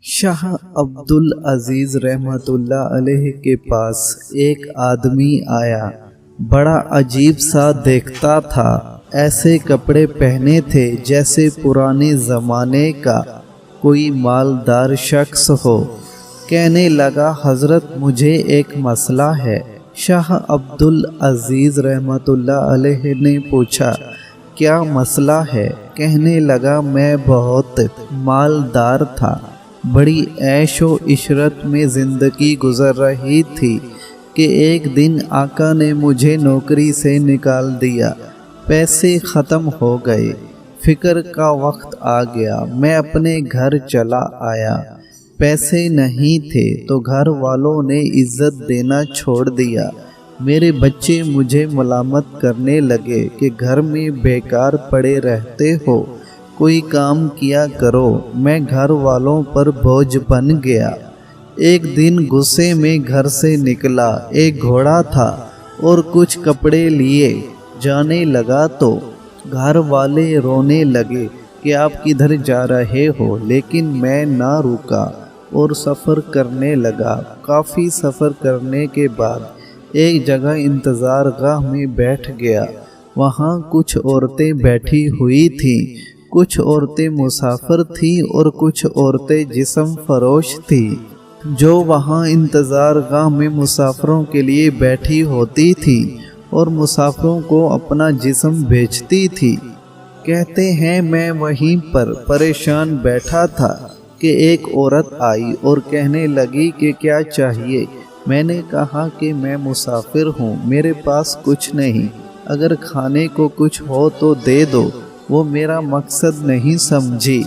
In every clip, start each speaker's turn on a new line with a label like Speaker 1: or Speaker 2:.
Speaker 1: شاہ عبدالعزیز رحمۃ اللہ علیہ کے پاس ایک آدمی آیا۔ بڑا عجیب سا دیکھتا تھا، ایسے کپڑے پہنے تھے جیسے پرانے زمانے کا کوئی مالدار شخص ہو۔ کہنے لگا، حضرت مجھے ایک مسئلہ ہے۔ شاہ عبدالعزیز رحمۃ اللہ علیہ نے پوچھا، کیا مسئلہ ہے؟ کہنے لگا، میں بہت مالدار تھا، بڑی عیش و عشرت میں زندگی گزر رہی تھی کہ ایک دن آقا نے مجھے نوکری سے نکال دیا، پیسے ختم ہو گئے، فکر کا وقت آ گیا، میں اپنے گھر چلا آیا، پیسے نہیں تھے تو گھر والوں نے عزت دینا چھوڑ دیا، میرے بچے مجھے ملامت کرنے لگے کہ گھر میں بیکار پڑے رہتے ہو، کوئی کام کیا کرو، میں گھر والوں پر بوجھ بن گیا۔ ایک دن غصے میں گھر سے نکلا، ایک گھوڑا تھا اور کچھ کپڑے لیے جانے لگا تو گھر والے رونے لگے کہ آپ کدھر جا رہے ہو، لیکن میں نہ رکا اور سفر کرنے لگا۔ کافی سفر کرنے کے بعد ایک جگہ انتظار گاہ میں بیٹھ گیا۔ وہاں کچھ عورتیں بیٹھی ہوئی تھیں، کچھ عورتیں مسافر تھیں اور کچھ عورتیں جسم فروش تھیں۔ جو وہاں انتظار گاہ میں مسافروں کے لیے بیٹھی ہوتی تھیں اور مسافروں کو اپنا جسم بیچتی تھی۔ کہتے ہیں میں وہیں پر پریشان بیٹھا تھا کہ ایک عورت آئی اور کہنے لگی کہ کیا چاہیے؟ میں نے کہا کہ میں مسافر ہوں، میرے پاس کچھ نہیں، اگر کھانے کو کچھ ہو تو دے دو۔ وہ میرا مقصد نہیں سمجھی۔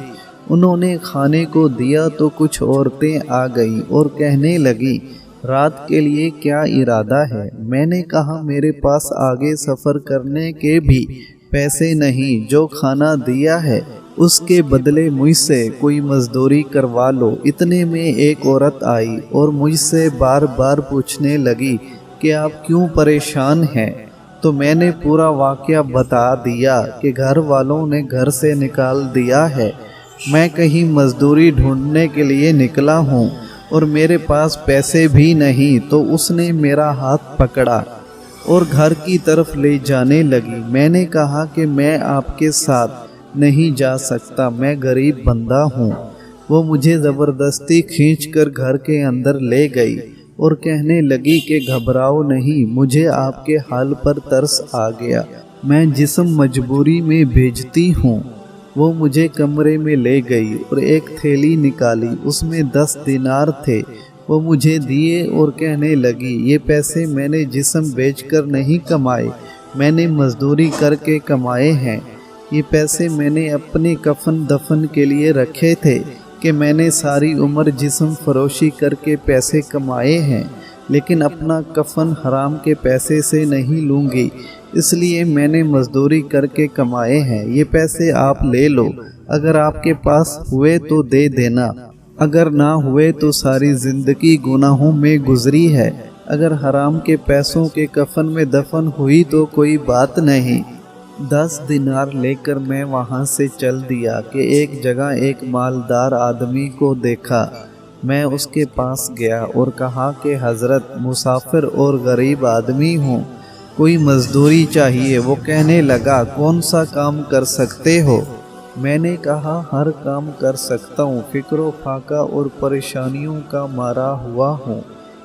Speaker 1: انہوں نے کھانے کو دیا تو کچھ عورتیں آ گئیں اور کہنے لگیں، رات کے لیے کیا ارادہ ہے؟ میں نے کہا میرے پاس آگے سفر کرنے کے بھی پیسے نہیں، جو کھانا دیا ہے اس کے بدلے مجھ سے کوئی مزدوری کروا لو۔ اتنے میں ایک عورت آئی اور مجھ سے بار بار پوچھنے لگی کہ آپ کیوں پریشان ہیں؟ تو میں نے پورا واقعہ بتا دیا کہ گھر والوں نے گھر سے نکال دیا ہے، میں کہیں مزدوری ڈھونڈنے کے لیے نکلا ہوں اور میرے پاس پیسے بھی نہیں۔ تو اس نے میرا ہاتھ پکڑا اور گھر کی طرف لے جانے لگی۔ میں نے کہا کہ میں آپ کے ساتھ نہیں جا سکتا، میں غریب بندہ ہوں۔ وہ مجھے زبردستی کھینچ کر گھر کے اندر لے گئی اور کہنے لگی کہ گھبراؤ نہیں، مجھے آپ کے حال پر ترس آ گیا، میں جسم مجبوری میں بھیجتی ہوں۔ وہ مجھے کمرے میں لے گئی اور ایک تھیلی نکالی، اس میں 10 دینار تھے، وہ مجھے دیے اور کہنے لگی، یہ پیسے میں نے جسم بیچ کر نہیں کمائے، میں نے مزدوری کر کے کمائے ہیں، یہ پیسے میں نے اپنے کفن دفن کے لیے رکھے تھے کہ میں نے ساری عمر جسم فروشی کر کے پیسے کمائے ہیں، لیکن اپنا کفن حرام کے پیسے سے نہیں لوں گی، اس لیے میں نے مزدوری کر کے کمائے ہیں، یہ پیسے آپ لے لو، اگر آپ کے پاس ہوئے تو دے دینا، اگر نہ ہوئے تو ساری زندگی گناہوں میں گزری ہے، اگر حرام کے پیسوں کے کفن میں دفن ہوئی تو کوئی بات نہیں۔ 10 دینار لے کر میں وہاں سے چل دیا کہ ایک جگہ ایک مالدار آدمی کو دیکھا۔ میں اس کے پاس گیا اور کہا کہ حضرت مسافر اور غریب آدمی ہوں، کوئی مزدوری چاہیے۔ وہ کہنے لگا، کون سا کام کر سکتے ہو؟ میں نے کہا ہر کام کر سکتا ہوں، فکر و فاقہ اور پریشانیوں کا مارا ہوا ہوں،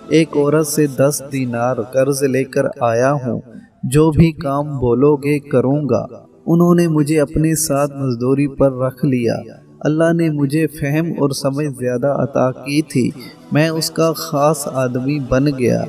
Speaker 1: ایک عورت سے 10 دینار قرض لے کر آیا ہوں، جو بھی کام بولو گے کروں گا۔ انہوں نے مجھے اپنے ساتھ مزدوری پر رکھ لیا۔ اللہ نے مجھے فہم اور سمجھ زیادہ عطا کی تھی، میں اس کا خاص آدمی بن گیا،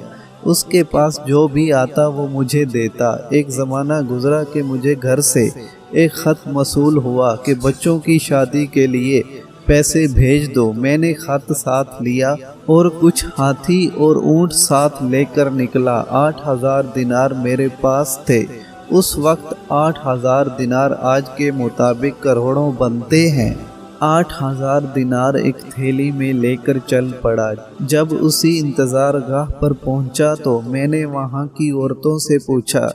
Speaker 1: اس کے پاس جو بھی آتا وہ مجھے دیتا۔ ایک زمانہ گزرا کہ مجھے گھر سے ایک خط موصول ہوا کہ بچوں کی شادی کے لیے پیسے بھیج دو۔ میں نے خط ساتھ لیا اور کچھ ہاتھی اور اونٹ ساتھ لے کر نکلا۔ 8000 دینار میرے پاس تھے۔ اس وقت 8000 دینار آج کے مطابق کروڑوں بنتے ہیں۔ 8000 دینار ایک تھیلی میں لے کر چل پڑا۔ جب اسی انتظار گاہ پر پہنچا تو میں نے وہاں کی عورتوں سے پوچھا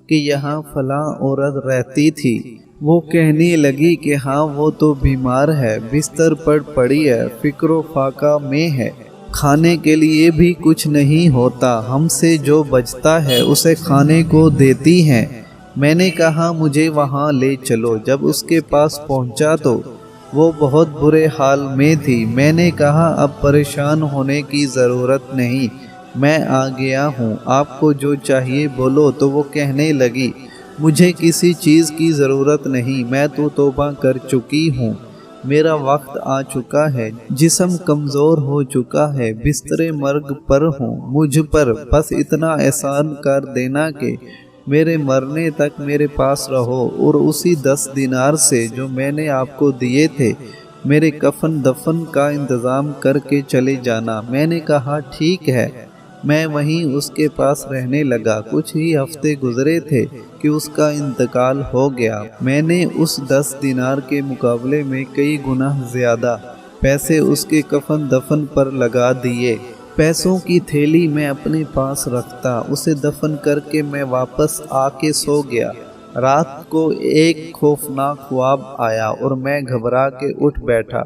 Speaker 1: کہ یہاں فلاں عورت رہتی تھی؟ وہ کہنے لگی کہ ہاں وہ تو بیمار ہے، بستر پر پڑی ہے، فکر و فاقہ میں ہے، کھانے کے لیے بھی کچھ نہیں ہوتا، ہم سے جو بچتا ہے اسے کھانے کو دیتی ہیں۔ میں نے کہا مجھے وہاں لے چلو۔ جب اس کے پاس پہنچا تو وہ بہت برے حال میں تھی۔ میں نے کہا اب پریشان ہونے کی ضرورت نہیں، میں آ گیا ہوں، آپ کو جو چاہیے بولو۔ تو وہ کہنے لگی مجھے کسی چیز کی ضرورت نہیں، میں تو توبہ کر چکی ہوں، میرا وقت آ چکا ہے، جسم کمزور ہو چکا ہے، بستر مرگ پر ہوں، مجھ پر بس اتنا احسان کر دینا کہ میرے مرنے تک میرے پاس رہو، اور اسی 10 دینار سے جو میں نے آپ کو دیے تھے میرے کفن دفن کا انتظام کر کے چلے جانا۔ میں نے کہا ٹھیک ہے۔ میں وہیں اس کے پاس رہنے لگا۔ کچھ ہی ہفتے گزرے تھے کہ اس کا انتقال ہو گیا۔ میں نے اس 10 دینار کے مقابلے میں کئی گنا زیادہ پیسے اس کے کفن دفن پر لگا دیے۔ پیسوں کی تھیلی میں اپنے پاس رکھتا، اسے دفن کر کے میں واپس آ کے سو گیا۔ رات کو ایک خوفناک خواب آیا اور میں گھبرا کے اٹھ بیٹھا۔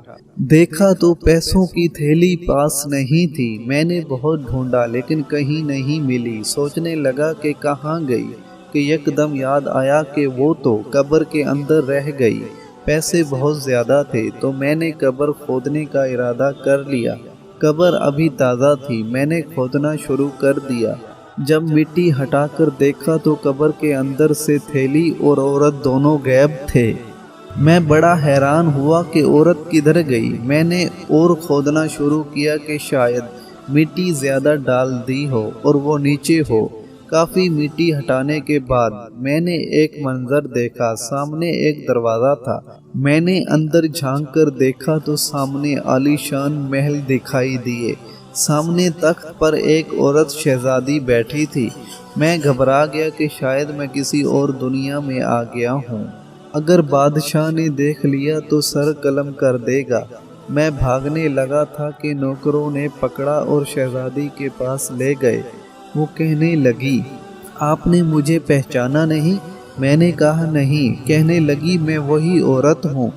Speaker 1: دیکھا تو پیسوں کی تھیلی پاس نہیں تھی۔ میں نے بہت ڈھونڈا لیکن کہیں نہیں ملی۔ سوچنے لگا کہ کہاں گئی کہ یکدم یاد آیا کہ وہ تو قبر کے اندر رہ گئی۔ پیسے بہت زیادہ تھے تو میں نے قبر کھودنے کا ارادہ کر لیا۔ قبر ابھی تازہ تھی، میں نے کھودنا شروع کر دیا۔ جب مٹی ہٹا کر دیکھا تو قبر کے اندر سے تھیلی اور عورت دونوں غائب تھے۔ میں بڑا حیران ہوا کہ عورت کدھر گئی۔ میں نے اور کھودنا شروع کیا کہ شاید مٹی زیادہ ڈال دی ہو اور وہ نیچے ہو۔ کافی مٹی ہٹانے کے بعد میں نے ایک منظر دیکھا۔ سامنے ایک دروازہ تھا۔ میں نے اندر جھانک کر دیکھا تو سامنے عالی شان محل دکھائی دیے۔ سامنے تخت پر ایک عورت شہزادی بیٹھی تھی۔ میں گھبرا گیا کہ شاید میں کسی اور دنیا میں آ گیا ہوں۔ اگر بادشاہ نے دیکھ لیا تو سر قلم کر دے گا۔ میں بھاگنے لگا تھا کہ نوکروں نے پکڑا اور شہزادی کے پاس لے گئے۔ وہ کہنے لگی آپ نے مجھے پہچانا نہیں؟ میں نے کہا نہیں۔ کہنے لگی میں وہی عورت ہوں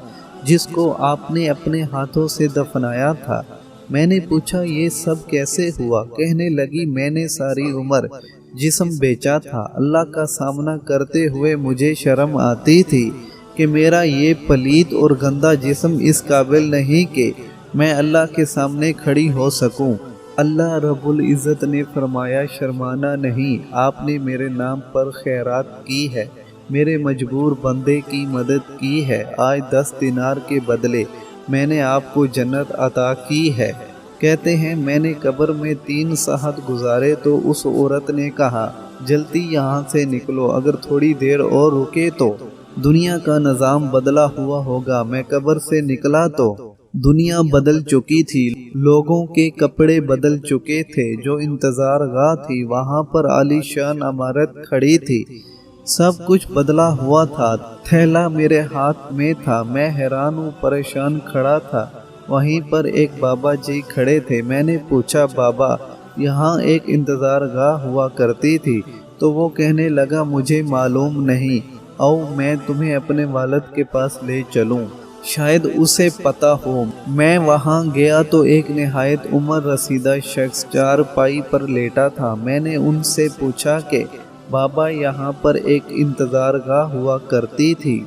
Speaker 1: جس کو آپ نے اپنے ہاتھوں سے دفنایا تھا۔ میں نے پوچھا یہ سب کیسے ہوا؟ کہنے لگی میں نے ساری عمر جسم بیچا تھا۔ اللہ کا سامنا کرتے ہوئے مجھے شرم آتی تھی کہ میرا یہ پلید اور گندا جسم اس قابل نہیں کہ میں اللہ کے سامنے کھڑی ہو سکوں۔ اللہ رب العزت نے فرمایا شرمانا نہیں، آپ نے میرے نام پر خیرات کی ہے، میرے مجبور بندے کی مدد کی ہے۔ آج 10 دینار کے بدلے میں نے آپ کو جنت عطا کی ہے۔ کہتے ہیں میں نے قبر میں 3 ساعت گزارے تو اس عورت نے کہا جلدی یہاں سے نکلو، اگر تھوڑی دیر اور رکے تو دنیا کا نظام بدلا ہوا ہوگا۔ میں قبر سے نکلا تو دنیا بدل چکی تھی، لوگوں کے کپڑے بدل چکے تھے، جو انتظار گاہ تھی وہاں پر عالی شان عمارت کھڑی تھی، سب کچھ بدلا ہوا تھا۔ تھیلا میرے ہاتھ میں تھا، میں حیران و پریشان کھڑا تھا۔ وہیں پر ایک بابا جی کھڑے تھے۔ میں نے پوچھا بابا یہاں ایک انتظار گاہ ہوا کرتی تھی؟ تو وہ کہنے لگا مجھے معلوم نہیں، آؤ میں تمہیں اپنے والد کے پاس لے چلوں، شاید اسے پتہ ہو۔ میں وہاں گیا تو ایک نہایت عمر رسیدہ شخص چارپائی پر لیٹا تھا۔ میں نے ان سے پوچھا کہ بابا یہاں پر ایک انتظار گاہ ہوا کرتی تھی؟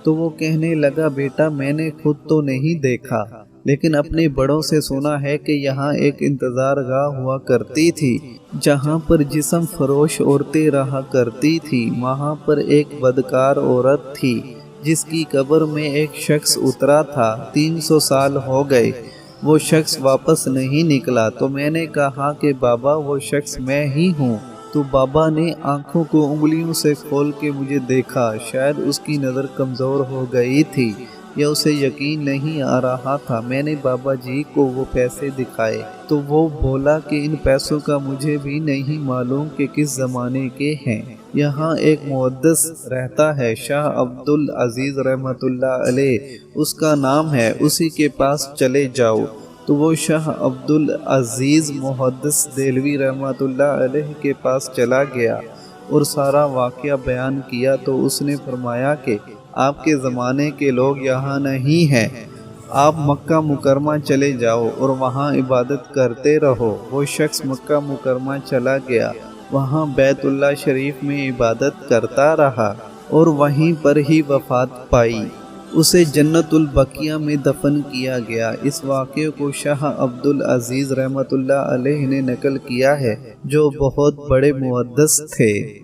Speaker 1: تو وہ کہنے لگا بیٹا میں نے خود تو نہیں دیکھا، لیکن اپنے بڑوں سے سنا ہے کہ یہاں ایک انتظار گاہ ہوا کرتی تھی جہاں پر جسم فروش عورتیں رہا کرتی تھی۔ وہاں پر ایک بدکار عورت تھی جس کی قبر میں ایک شخص اترا تھا، 300 سال ہو گئے، وہ شخص واپس نہیں نکلا۔ تو میں نے کہا کہ بابا وہ شخص میں ہی ہوں۔ تو بابا نے آنکھوں کو انگلیوں سے کھول کے مجھے دیکھا، شاید اس کی نظر کمزور ہو گئی تھی یا اسے یقین نہیں آ رہا تھا۔ میں نے بابا جی کو وہ پیسے دکھائے تو وہ بولا کہ ان پیسوں کا مجھے بھی نہیں معلوم کہ کس زمانے کے ہیں، یہاں ایک محدث رہتا ہے شاہ عبد العزیز رحمۃ اللہ علیہ، اس کا نام ہے، اسی کے پاس چلے جاؤ۔ تو وہ شاہ عبد العزیز محدث دہلوی رحمۃ اللہ علیہ کے پاس چلا گیا اور سارا واقعہ بیان کیا۔ تو اس نے فرمایا کہ آپ کے زمانے کے لوگ یہاں نہیں ہیں، آپ مکہ مکرمہ چلے جاؤ اور وہاں عبادت کرتے رہو۔ وہ شخص مکہ مکرمہ چلا گیا، وہاں بیت اللہ شریف میں عبادت کرتا رہا اور وہیں پر ہی وفات پائی۔ اسے جنت البقیع میں دفن کیا گیا۔ اس واقعے کو شاہ عبد العزیز رحمۃ اللہ علیہ نے نقل کیا ہے، جو بہت بڑے محدث تھے۔